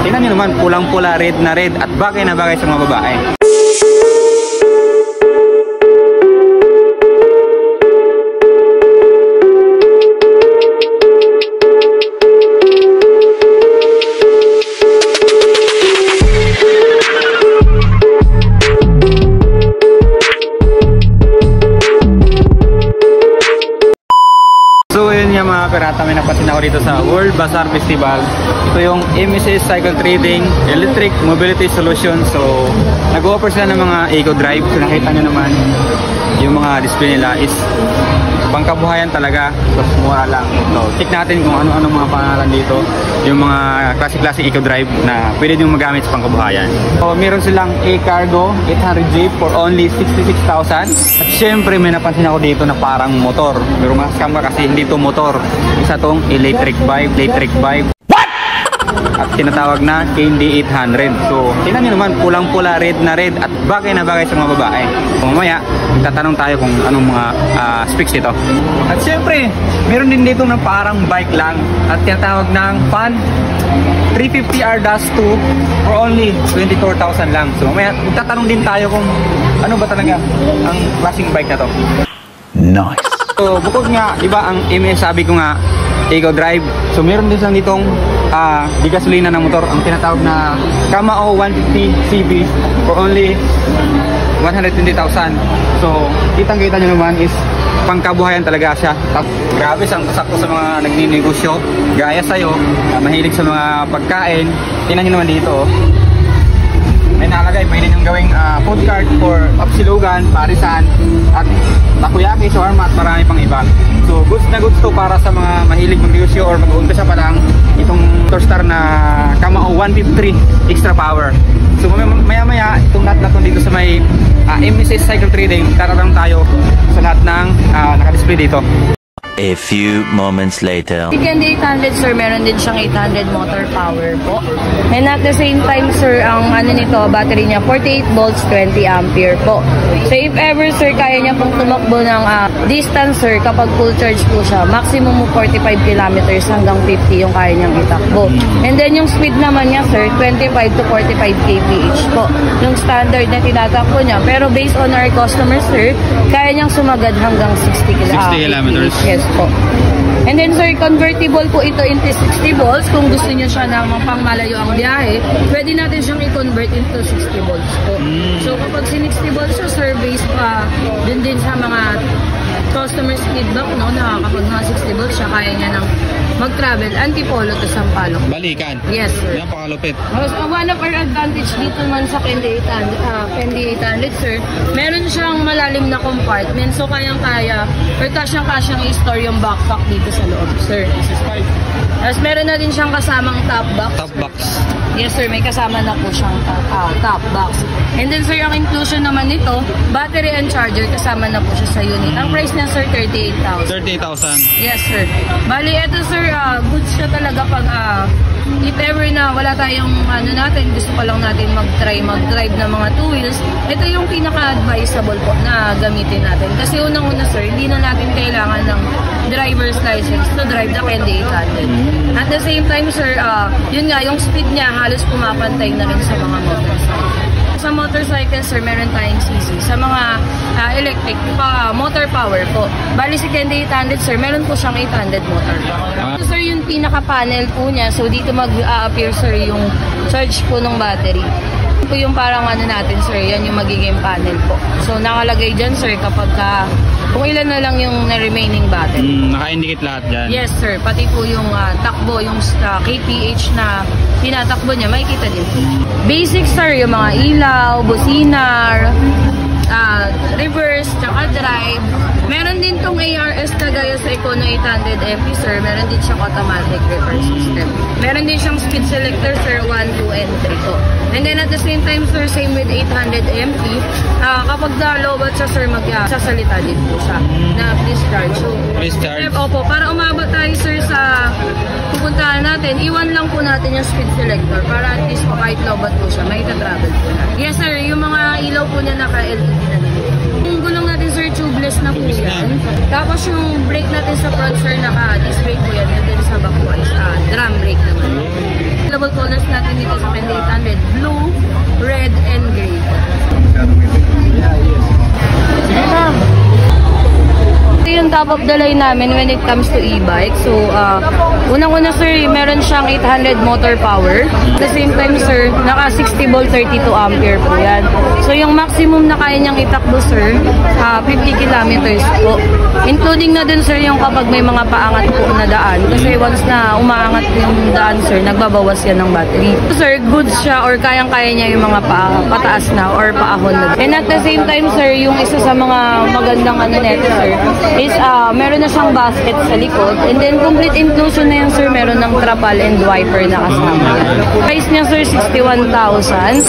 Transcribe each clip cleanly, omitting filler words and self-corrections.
tingnan nyo naman, pulang-pula, red na red, at bagay na bagay sa mga babae. Mga pirata, may napasin ako dito sa World Bazaar Festival. Ito yung MSS Cycle Trading Electric Mobility Solution. So nag-offer sila ng mga eco drive. So nakita nyo naman yung mga display nila is pangkabuhayan talaga. So mura lang. So check natin kung ano-ano mga pangalan dito, yung mga classic eco drive na pwede nyo magamit sa pangkabuhayan. So meron silang e-cargo 800 for only 66,000. At syempre may napansin ako dito na parang motor, pero mas scam kasi hindi to motor, isa tong electric bike. What? At tinatawag na Candy 800. So tingnan nyo naman, pulang-pula, red na red, at bagay na bagay sa mga babae. So mamaya tatanong tayo kung anong mga specs dito. At syempre meron din dito na parang bike lang, at tinatawag ng Fan 350 R-2 for only 24,000 lang. So mamaya tatanong din tayo kung ano ba talaga ang klaseng bike na to. Nice. So bukod nga, di ba ang MS sabi ko nga eco drive, so meron din silang ditong di gasolina ng motor, ang tinatawag na Kamao 150 CB for only 120,000. So kitang-kita nyo naman is pangkabuhayan talaga siya. Grabe, sakto sa mga nagninegosyo gaya sa'yo, mahilig sa mga pagkain. Tingnan nyo naman dito, may nakalagay, pwede nyo gawing food cart for Upsilugan, Parisan, at Takoyaki, shawarma, at marami pang iba. So goods na goods to para sa mga mahilig mag-negosyo or mag-uumpisa pa lang itong Motorstar na Kamao 153 extra power. So maya-maya itong lahat na dito sa may MSS Cycle Trading, tatanong tayo sa lahat ng nakadisplay dito. A few moments later. Si Candy 800, sir, meron din siyang 800 motor power po. And at the same time, sir, ang ano nito, battery niya 48 volts, 20 ampere po. So if ever, sir, kaya niya pong tumakbo ng distance, sir, kapag full charge po siya, maximum mo 45 kilometers hanggang 50 yung kaya niyang itakbo. And then yung speed naman niya, sir, 25 to 45 kph po. Yung standard na tinatakbo niya. Pero based on our customers, sir, kaya niyang sumagad hanggang 60 kilometers. Yes po. And then, sir, convertible po ito into 60 volts. Kung gusto niyo siya na pangmalayo ang biyahe, pwede natin siyang i-convert into 60 volts po. So kapag 60 volts siya, sir, based pa din sa mga customer's feedback, no, na kapag mga 60 volts siya, kaya niya nang mag-travel Antipolo to Sampaloc. Balikan? Yes, sir. Napakalupit. One of our advantage dito man sa Candy 800, sir, meron siyang malalim na compartment. So kayang-kaya or kasyang-kasyang i-store yung backpack dito sa loob, sir. Tapos meron na din siyang kasamang top box. Top box. Yes, sir. May kasama na po siyang top box. And then, sir, ang inclusion naman nito, battery and charger, kasama na po siya sa unit. Ang price niya, sir, 38,000. 38,000. Yes, sir. Bali, ito, sir, goods siya talaga pag if ever na wala tayong gusto pa lang natin mag-drive ng mga two wheels, ito yung pinaka-advisable po na gamitin natin. Kasi unang-una, sir, hindi na natin kailangan ng driver's license to drive the Candy 800. At the same time, sir, yun nga, yung speed niya halos pumapantay na rin sa mga motorcycle. Sa motorcycle, sir, meron tayong CC. Sa mga electric, motor power po. Bali si Candy 800, sir, meron po siyang 800 motor power. So, sir, yung pinaka-panel po niya, so dito mag-appear, sir, yung charge po ng battery. Ito yung parang natin, sir, yan yung magiging panel po. So, nakalagay dyan, sir, kapag kung ilan na lang yung remaining battery. Naka-indicate lahat dyan? Yes, sir. Pati po yung takbo, yung kph na tinatakbo niya, makikita din po. Basic, sir, yung mga ilaw, busina, reverse, tsaka drive. Meron din tong ARS na gaya sa Econo 800 MP, sir. Meron din siyang automatic reverse system. Meron din siyang speed selector, sir, 1, 2, and 3 po. And then at the same time, sir, same with 800 MP, kapag na-lowbat siya, sir, sasalita din po siya na please charge. So, please charge. Opo, para umabot tayo, sir, sa pupuntahan natin, iwan lang po natin yung speed selector para at least po kahit lowbat po siya, may travel po na. Yes, sir, yung mga ilaw po niya naka-LED na din. Yung gulong natin, sir, tubeless na po yan. Tapos yung brake natin sa front, sir, naka-disc brake po yan. And then sa back po is drum brake naman. Available colors natin dito sa Pende 800, blue, red, and gray. Ito yung top of the line namin when it comes to e-bike. So, unang-una sir, meron siyang 800 motor power. At the same time sir, naka 60 volt 32 ampere po yan. So, yung maximum na kaya niyang itakbo sir, 50 kilometers po. Including na dun sir yung kapag may mga paangat po na daan. Kasi once na umaangat yung daan sir, nagbabawas yan ng battery. So, sir, goods siya or kayang-kaya niya yung mga pataas na or paahon na. And at the same time sir, yung isa sa mga magandang ano neto sir, is meron na siyang basket sa likod. And then complete inclusion na yan sir, meron ng trapal and wiper na kasama. Price niya sir, 61,000.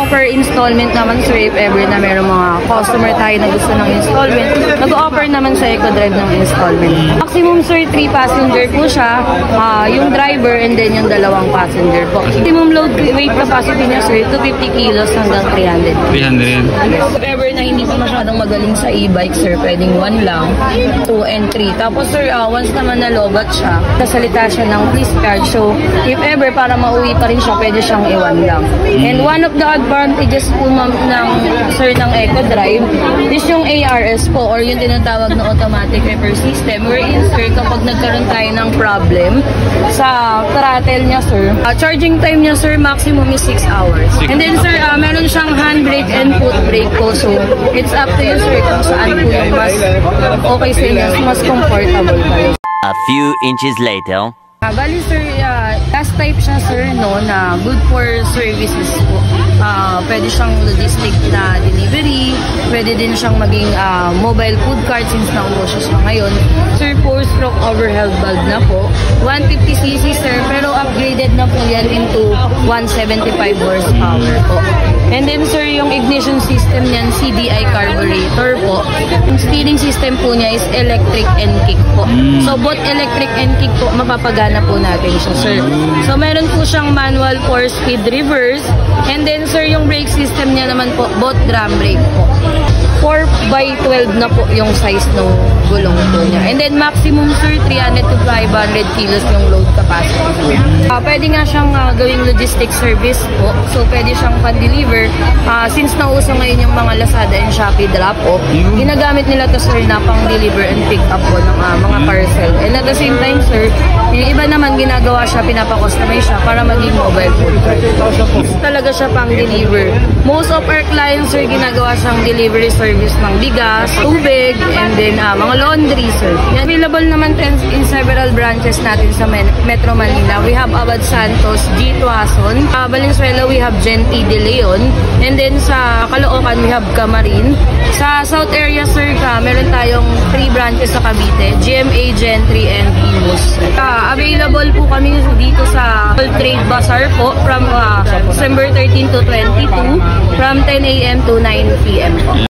Per installment naman sir, if ever na meron mga customer tayo na gusto ng installment, nag-offer naman sa EcoDrive ng installment. Maximum sir, 3 passenger po siya, yung driver and then yung dalawang passenger po. Maximum load weight capacity niya sir, 250 kilos hanggang 300. 300. If ever na hindi pa masyadong magaling sa e-bike sir, pwedeng 1 lang, 2 and 3. Tapos sir, once naman nalobat siya, kasalita siya ng please charge. So, if ever para mauwi pa rin siya, pwede siyang iwan lang. And one of the advantages po ng sir ng EcoDrive is yung ARS po or yung tinatawag na automatic repair system wherein sir, kapag nagkaroon tayo ng problem sa throttle niya sir, charging time niya sir, maximum is 6 hours. And then sir, meron siyang handbrake and foot brake po. So, it's up to you sir kung saan po yung mas okay sa inyo, mas comfortable kayo. A few inches later. Bali sir, gas type siya sir, no, na good for services po. Pwede siyang logistic na delivery, pwede din siyang maging mobile food cart since naubos siya ngayon. Sir, 4-stroke overhead valve na po. 150cc sir, pero upgraded na po yan into 175 horsepower po. And then sir, yung ignition system niyan, CDI carburetor po. Yung steering system po niya is electric and kick po. So both electric and kick po, mapapagana po natin siya sir. So meron po siyang manual 4-speed reverse. And then sir, yung brake system niya naman po, both drum brake po. 4x12 na po yung size ng gulong po niya. And then maximum sir, 300 to 500 kilos yung load capacity. Pwede nga siyang gawing logistic service po. So pwede siyang pan-deliver. Since nauso ngayon yung mga Lazada and Shopee drop-off, ginagamit nila to sir na pang-deliver and pick up po ng mga parcel. And at the same time sir, yung iba naman ginagawa siya, pinapa-customize siya para maging mobile food cart. Talaga siya pang-deliver. Most of our clients sir, ginagawa siyang delivery service ng bigas, tubig, and then mga laundry sir. Yan. Available naman in several branches natin sa Metro Manila. We have Abad Santos, G. Tuason. Valenzuela, we have Gen P. De Leon. And then sa Caloocan, we have Camarin. Sa South area sir, meron tayong 3 branches sa Cavite, GMA, Gen 3, and Imus. Available po kami dito sa Trade Bazaar po from December 13 to 22 from 10 a.m. to 9 p.m. po.